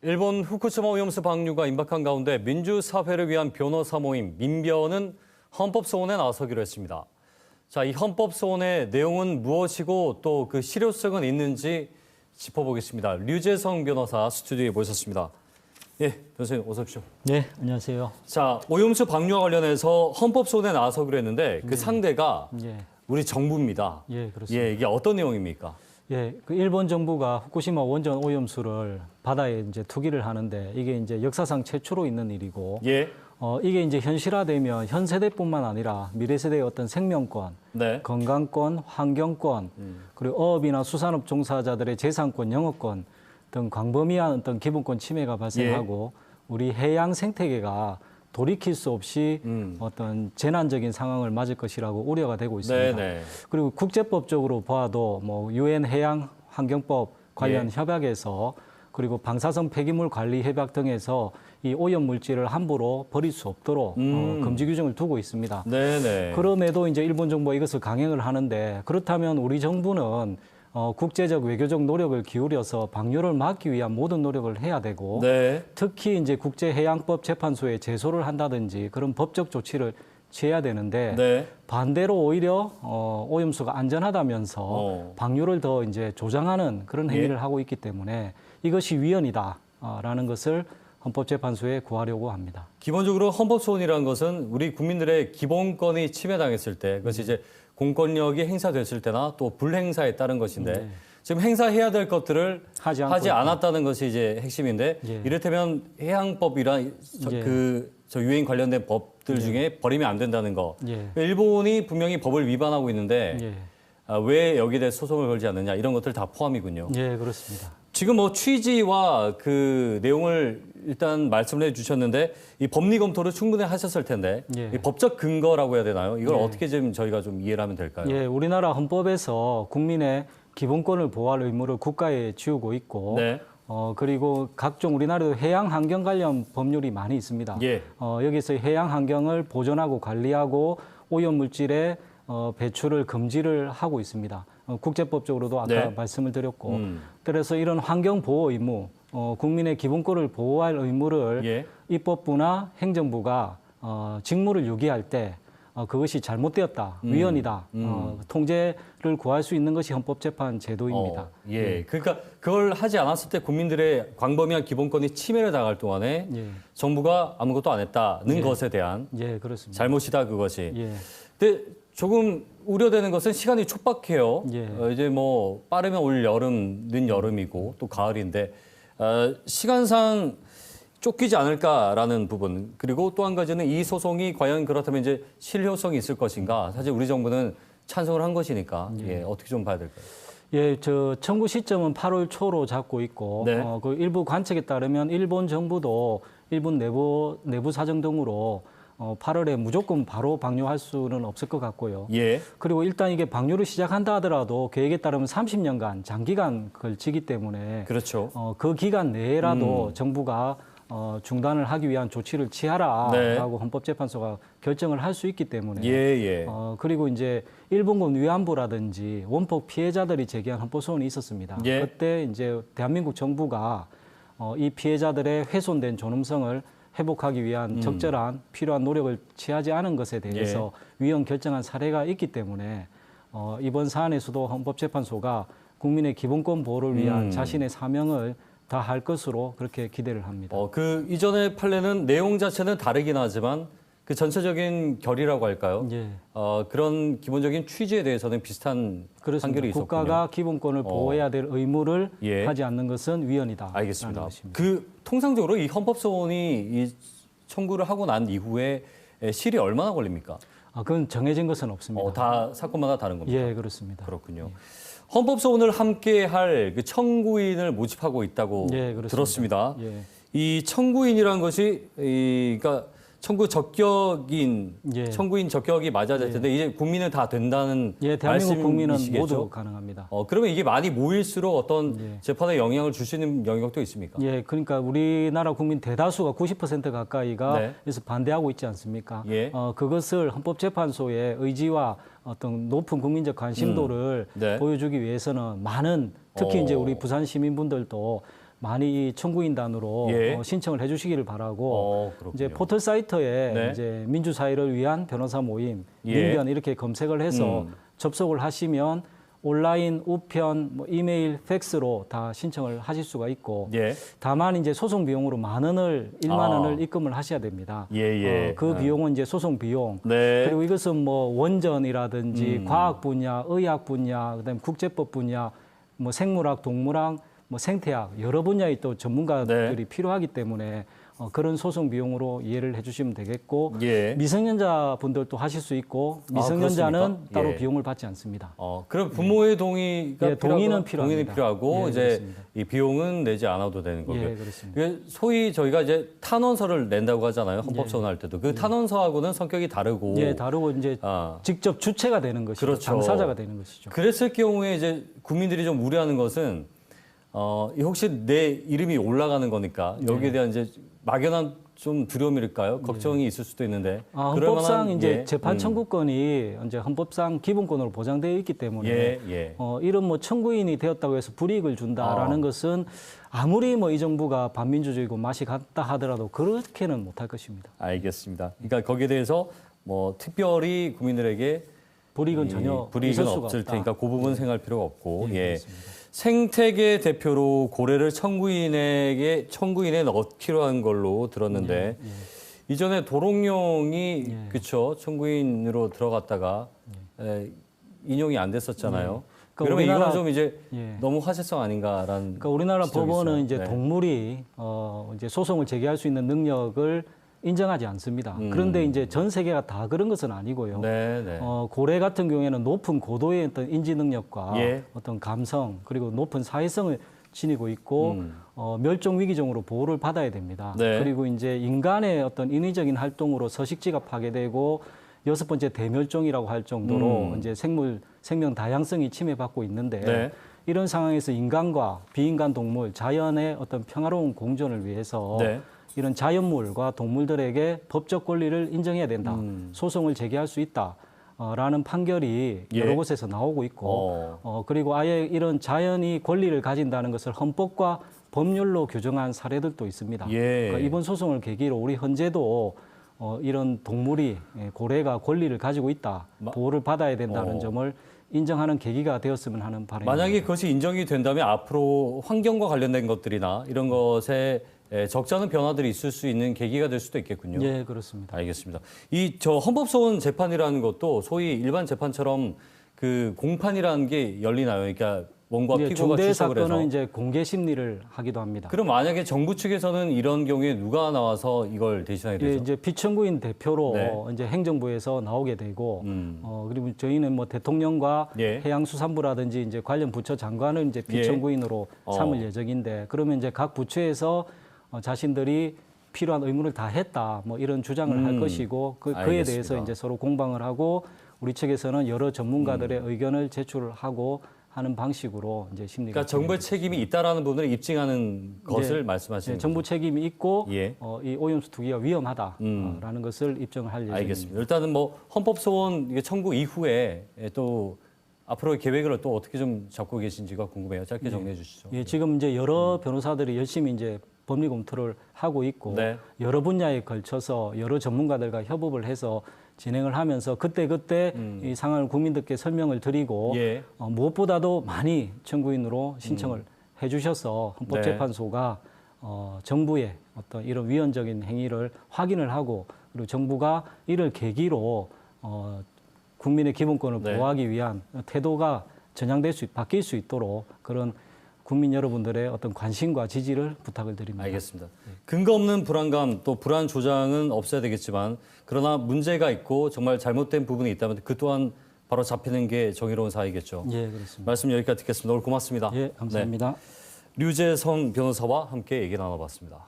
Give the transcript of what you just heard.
일본 후쿠시마 오염수 방류가 임박한 가운데 민주사회를 위한 변호사 모임 민변은 헌법소원에 나서기로 했습니다. 자, 이 헌법소원의 내용은 무엇이고 또 그 실효성은 있는지 짚어보겠습니다. 류재성 변호사 스튜디오에 모셨습니다. 예, 변호사님 어서 오십시오. 네, 안녕하세요. 자, 오염수 방류와 관련해서 헌법소원에 나서기로 했는데 그 상대가 우리 정부입니다. 예, 그렇습니다. 예, 이게 어떤 내용입니까? 예, 그 일본 정부가 후쿠시마 원전 오염수를 바다에 이제 투기를 하는데 이게 이제 역사상 최초로 있는 일이고, 예, 이게 이제 현실화되면 현 세대뿐만 아니라 미래 세대의 어떤 생명권, 네, 건강권, 환경권, 그리고 어업이나 수산업 종사자들의 재산권, 영업권 등 광범위한 어떤 기본권 침해가 발생하고 우리 해양 생태계가 돌이킬 수 없이 어떤 재난적인 상황을 맞을 것이라고 우려가 되고 있습니다. 네. 그리고 국제법적으로 봐도 뭐 유엔 해양 환경법 관련 협약에서 그리고 방사성 폐기물 관리 협약 등에서 이 오염 물질을 함부로 버릴 수 없도록 금지 규정을 두고 있습니다. 네. 그럼에도 이제 일본 정부가 이것을 강행을 하는데, 그렇다면 우리 정부는 국제적 외교적 노력을 기울여서 방류를 막기 위한 모든 노력을 해야 되고, 특히 이제 국제해양법 재판소에 제소를 한다든지 그런 법적 조치를 취해야 되는데, 반대로 오히려 오염수가 안전하다면서 방류를 더 이제 조장하는 그런 행위를 하고 있기 때문에 이것이 위헌이다라는 것을 헌법재판소에 구하려고 합니다. 기본적으로 헌법소원이라는 것은 우리 국민들의 기본권이 침해당했을 때, 그것이 이제 공권력이 행사됐을 때나 또 불행사에 따른 것인데, 지금 행사해야 될 것들을 하지 않았다는 것이 이제 핵심인데, 이를테면 해양법이란 저 유엔 관련된 법들 중에 버리면 안 된다는 거. 일본이 분명히 법을 위반하고 있는데 왜 여기에 대해 소송을 걸지 않느냐, 이런 것들 다 포함이군요. 예, 그렇습니다. 지금 뭐 취지와 그 내용을 일단 말씀을 해주셨는데, 이 법리 검토를 충분히 하셨을 텐데 이 법적 근거라고 해야 되나요? 이걸 어떻게 좀 저희가 좀 이해를 하면 될까요? 예, 우리나라 헌법에서 국민의 기본권을 보호할 의무를 국가에 지우고 있고, 그리고 각종 우리나라도 해양 환경 관련 법률이 많이 있습니다. 여기서 해양 환경을 보존하고 관리하고 오염 물질의 배출을 금지를 하고 있습니다. 국제법적으로도 아까 말씀을 드렸고, 그래서 이런 환경 보호 의무, 국민의 기본권을 보호할 의무를 입법부나 행정부가 직무를 유기할 때 그것이 잘못되었다, 위헌이다, 통제를 구할 수 있는 것이 헌법재판 제도입니다. 그러니까 그걸 하지 않았을 때 국민들의 광범위한 기본권이 침해를 당할 동안에 정부가 아무것도 안 했다는 것에 대한 그렇습니다. 잘못이다, 그것이. 근데 조금 우려되는 것은 시간이 촉박해요. 이제 뭐 빠르면 올 여름, 늦 여름이고 또 가을인데 시간상 쫓기지 않을까라는 부분, 그리고 또 한 가지는 이 소송이 과연 그렇다면 이제 실효성이 있을 것인가. 사실 우리 정부는 찬성을 한 것이니까 어떻게 좀 봐야 될까요? 저 청구 시점은 8월 초로 잡고 있고, 그 일부 관측에 따르면 일본 정부도 일본 내부 사정 등으로 8월에 무조건 바로 방류할 수는 없을 것 같고요. 그리고 일단 이게 방류를 시작한다 하더라도 계획에 따르면 30년간 장기간 걸치기 때문에 그 기간 내에라도 정부가 중단을 하기 위한 조치를 취하라라고 헌법재판소가 결정을 할 수 있기 때문에 그리고 이제 일본군 위안부라든지 원폭 피해자들이 제기한 헌법소원이 있었습니다. 그때 이제 대한민국 정부가 이 피해자들의 훼손된 존엄성을 회복하기 위한 적절한 필요한 노력을 취하지 않은 것에 대해서 위헌 결정한 사례가 있기 때문에 이번 사안에서도 헌법재판소가 국민의 기본권 보호를 위한 자신의 사명을 다할 것으로 그렇게 기대를 합니다. 그 이전의 판례는 내용 자체는 다르긴 하지만 그 전체적인 결이라고 할까요? 그런 기본적인 취지에 대해서는 비슷한 판결이 있었군요. 국가가 기본권을 보호해야 될 의무를 하지 않는 것은 위헌이다. 알겠습니다. 그 통상적으로 이 헌법소원이 이 청구를 하고 난 이후에 실이 얼마나 걸립니까? 그건 정해진 것은 없습니다. 다 사건마다 다른 겁니다. 그렇습니다. 그렇군요. 헌법소원을 함께할 그 청구인을 모집하고 있다고 들었습니다. 이 청구인이라는 것이 그러니까 청구인 적격이 맞아야 될 텐데 이제 국민은 다 된다는 대한민국 국민은 말씀이시겠죠? 모두 가능합니다. 그러면 이게 많이 모일수록 어떤 재판에 영향을 줄 수 있는 영역도 있습니까? 그러니까 우리나라 국민 대다수가 90% 가까이가 그래서 반대하고 있지 않습니까? 그것을 헌법재판소의 의지와 어떤 높은 국민적 관심도를 보여주기 위해서는 많은, 특히 이제 우리 부산 시민분들도 많이 청구인단으로 예. 신청을 해주시기를 바라고 이제 포털 사이트에 네. 이제 민주사회를 위한 변호사 모임, 예. 민변 이렇게 검색을 해서 접속을 하시면 온라인, 우편, 뭐 이메일, 팩스로 다 신청을 하실 수가 있고 예. 다만 이제 소송 비용으로 1만 원을 입금을 하셔야 됩니다. 예. 그 비용은 이제 소송 비용. 네. 그리고 이것은 뭐 원전이라든지 과학 분야, 의학 분야, 그다음에 국제법 분야, 뭐 생물학, 동물학, 뭐 생태학 여러 분야의 또 전문가들이 필요하기 때문에 그런 소송 비용으로 이해를 해주시면 되겠고 예. 미성년자 분들도 하실 수 있고 미성년자는 따로 예. 비용을 받지 않습니다. 그럼 부모의 동의가 예, 동의는 필요합니다. 동의는 필요하고 예, 이제 그렇습니다. 이 비용은 내지 않아도 되는 거고요. 예, 그렇습니다. 이게 소위 저희가 이제 탄원서를 낸다고 하잖아요. 헌법소원 할 때도 그 탄원서하고는 성격이 다르고. 예, 다르고 이제 직접 주체가 되는 것이죠. 그렇죠. 당사자가 되는 것이죠. 그랬을 경우에 이제 국민들이 좀 우려하는 것은 혹시 내 이름이 올라가는 거니까 여기에 대한 이제 막연한 좀 두려움일까요? 걱정이 있을 수도 있는데. 헌법상 이제 재판 청구권이 이제 헌법상 기본권으로 보장되어 있기 때문에 이런 뭐 청구인이 되었다고 해서 불이익을 준다라는 것은 아무리 뭐 이 정부가 반민주주의고 맛이 같다 하더라도 그렇게는 못할 것입니다. 알겠습니다. 그러니까 거기에 대해서 뭐 특별히 국민들에게 불이익은 전혀 불이익은 있을 수가 없을 없다. 테니까 그 부분 생각할 필요가 없고. 예. 생태계 대표로 고래를 청구인에 넣기로 한 걸로 들었는데 이전에 도롱뇽이 그쵸 청구인으로 들어갔다가 인용이 안 됐었잖아요. 그러면 이건 좀 이제 너무 화제성 아닌가라는. 그러니까 우리나라 법원은 있어요. 이제 동물이 이제 소송을 제기할 수 있는 능력을 인정하지 않습니다. 그런데 이제 전 세계가 다 그런 것은 아니고요. 고래 같은 경우에는 높은 고도의 어떤 인지 능력과 어떤 감성 그리고 높은 사회성을 지니고 있고 멸종 위기종으로 보호를 받아야 됩니다. 그리고 이제 인간의 어떤 인위적인 활동으로 서식지가 파괴되고 6번째 대멸종이라고 할 정도로 이제 생명 다양성이 침해받고 있는데 이런 상황에서 인간과 비인간 동물, 자연의 어떤 평화로운 공존을 위해서 이런 자연물과 동물들에게 법적 권리를 인정해야 된다. 소송을 제기할 수 있다. 라는 판결이 여러 곳에서 나오고 있고 그리고 아예 이런 자연이 권리를 가진다는 것을 헌법과 법률로 규정한 사례들도 있습니다. 그러니까 이번 소송을 계기로 우리 헌재도 이런 동물이 고래가 권리를 가지고 있다. 보호를 받아야 된다는 점을 인정하는 계기가 되었으면 하는 바람입니다. 만약에 그것이 인정이 된다면 앞으로 환경과 관련된 것들이나 이런 것에 적잖은 변화들이 있을 수 있는 계기가 될 수도 있겠군요. 예, 그렇습니다. 알겠습니다. 저 헌법소원 재판이라는 것도 소위 일반 재판처럼 그 공판이라는 게 열리나요? 그러니까 원과 피고가 중대 출석을 해서. 사건은 이제 공개 심리를 하기도 합니다. 그럼 만약에 정부 측에서는 이런 경우에 누가 나와서 이걸 대신하게 되죠? 이제 피청구인 대표로 이제 행정부에서 나오게 되고 그리고 저희는 뭐 대통령과 해양수산부라든지 이제 관련 부처 장관을 이제 피청구인으로 삼을 예정인데 그러면 이제 각 부처에서 자신들이 필요한 의무를 다 했다 뭐 이런 주장을 할 것이고 그에 대해서 이제 서로 공방을 하고 우리 측에서는 여러 전문가들의 의견을 제출을 하고 하는 방식으로 이제 심리가. 그러니까 정부의 책임이 있다라는 부분을 입증하는 것을 말씀하시는 거죠. 정부 책임이 있고 이 오염수 투기가 위험하다라는 것을 입증을 할 예정입니다. 알겠습니다. 일단은 뭐 헌법소원 청구 이후에 또 앞으로의 계획을 또 어떻게 좀 잡고 계신지가 궁금해요. 짧게 정리해 주시죠. 지금 이제 여러 변호사들이 열심히 이제 법리 검토를 하고 있고 여러 분야에 걸쳐서 여러 전문가들과 협업을 해서 진행을 하면서 그때 이 상황을 국민들께 설명을 드리고 무엇보다도 많이 청구인으로 신청을 해주셔서 헌법재판소가 정부의 어떤 이런 위헌적인 행위를 확인을 하고 그리고 정부가 이를 계기로 국민의 기본권을 보호하기 위한 태도가 바뀔 수 있도록 그런 국민 여러분들의 어떤 관심과 지지를 부탁을 드립니다. 알겠습니다. 근거 없는 불안감 또 불안 조장은 없어야 되겠지만 그러나 문제가 있고 정말 잘못된 부분이 있다면 그 또한 바로 잡히는 게 정의로운 사회겠죠. 예, 그렇습니다. 말씀 여기까지 듣겠습니다. 오늘 고맙습니다. 예, 감사합니다. 류재성 변호사와 함께 얘기 나눠봤습니다.